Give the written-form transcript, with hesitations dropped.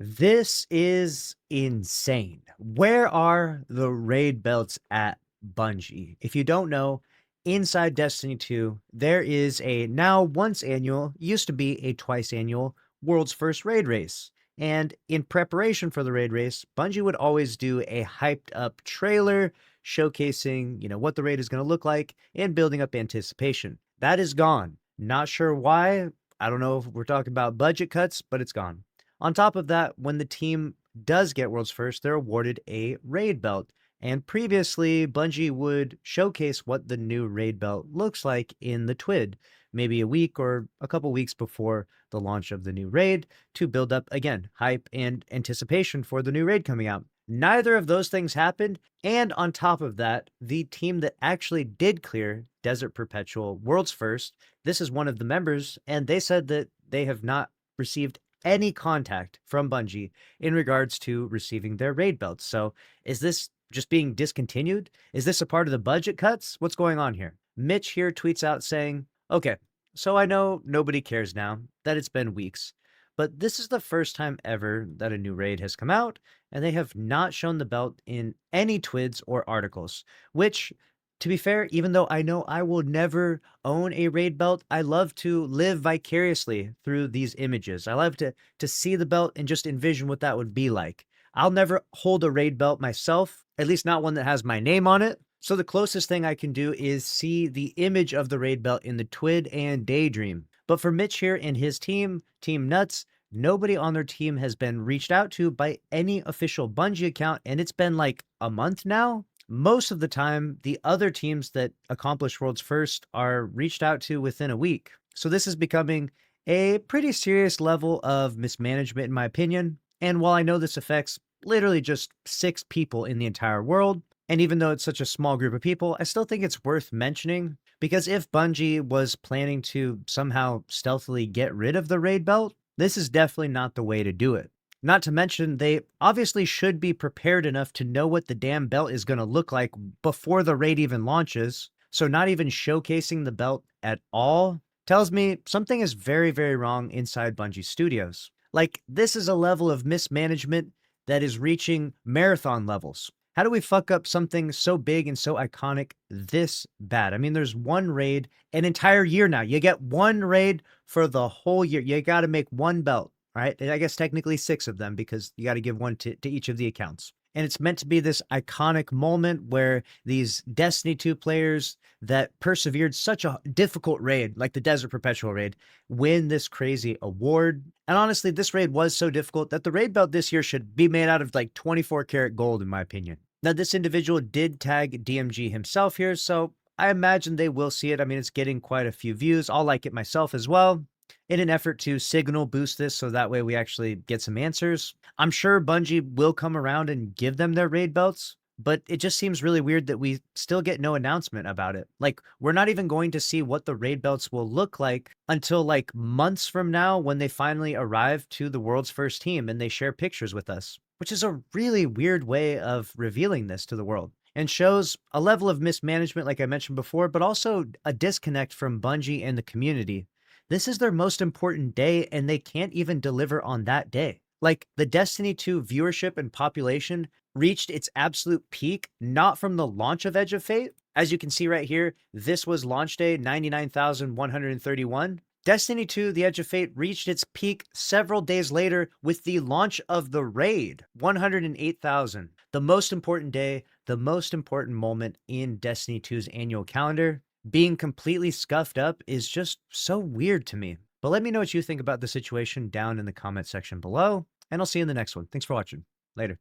This is insane. Where are the raid belts at Bungie? If you don't know, inside Destiny 2, there is a now once annual, used to be a twice annual world's first raid race. And in preparation for the raid race, Bungie would always do a hyped up trailer showcasing, what the raid is going to look like and building up anticipation. That is gone. Not sure why. I don't know if we're talking about budget cuts, but it's gone. On top of that, when the team does get World's First, they're awarded a raid belt. And previously, Bungie would showcase what the new raid belt looks like in the TWID, maybe a week or a couple weeks before the launch of the new raid to build up, again, hype and anticipation for the new raid coming out. Neither of those things happened. And on top of that, the team that actually did clear Desert Perpetual World's First, this is one of the members, and they said that they have not received any contact from Bungie in regards to receiving their raid belts. So is this just being discontinued? Is this a part of the budget cuts? What's going on here? Mitch here tweets out saying, okay, so I know nobody cares now that it's been weeks, but this is the first time ever that a new raid has come out, and they have not shown the belt in any twids or articles, which, to be fair, even though I know I will never own a raid belt, I love to live vicariously through these images. I love to see the belt and just envision what that would be like. I'll never hold a raid belt myself, at least not one that has my name on it. So the closest thing I can do is see the image of the raid belt in the TWID and Daydream. But for Mitch here and his team, Team Nuts, nobody on their team has been reached out to by any official Bungie account, and it's been like a month now. Most of the time, the other teams that accomplish World's First are reached out to within a week. So this is becoming a pretty serious level of mismanagement, in my opinion. And while I know this affects literally just 6 people in the entire world, and even though it's such a small group of people, I still think it's worth mentioning, because if Bungie was planning to somehow stealthily get rid of the raid belt, this is definitely not the way to do it. Not to mention, they obviously should be prepared enough to know what the damn belt is going to look like before the raid even launches. So not even showcasing the belt at all tells me something is very, very wrong inside Bungie Studios. Like, this is a level of mismanagement that is reaching marathon levels. How do we fuck up something so big and so iconic this bad? I mean, there's one raid an entire year now. You get one raid for the whole year. You got to make one belt, right? And I guess technically 6 of them, because you got to give one to each of the accounts. And it's meant to be this iconic moment where these Destiny 2 players that persevered such a difficult raid, like the Desert Perpetual raid, win this crazy award. And honestly, this raid was so difficult that the raid belt this year should be made out of like 24 karat gold, in my opinion. Now, this individual did tag DMG himself here, so I imagine they will see it. I mean, it's getting quite a few views. I'll like it myself as well, in an effort to signal boost this so that way we actually get some answers. I'm sure Bungie will come around and give them their raid belts, but it just seems really weird that we still get no announcement about it. Like, we're not even going to see what the raid belts will look like until like months from now, when they finally arrive to the world's first team and they share pictures with us, which is a really weird way of revealing this to the world, and shows a level of mismanagement, like I mentioned before, but also a disconnect from Bungie and the community. This is their most important day, and they can't even deliver on that day. Like, the Destiny 2 viewership and population reached its absolute peak not from the launch of Edge of Fate. As you can see right here, this was launch day 99,131. Destiny 2, The Edge of Fate, reached its peak several days later with the launch of the raid, 108,000. The most important day, the most important moment in Destiny 2's annual calendar, being completely scuffed up is just so weird to me. But let me know what you think about the situation down in the comment section below, and I'll see you in the next one. Thanks for watching. Later.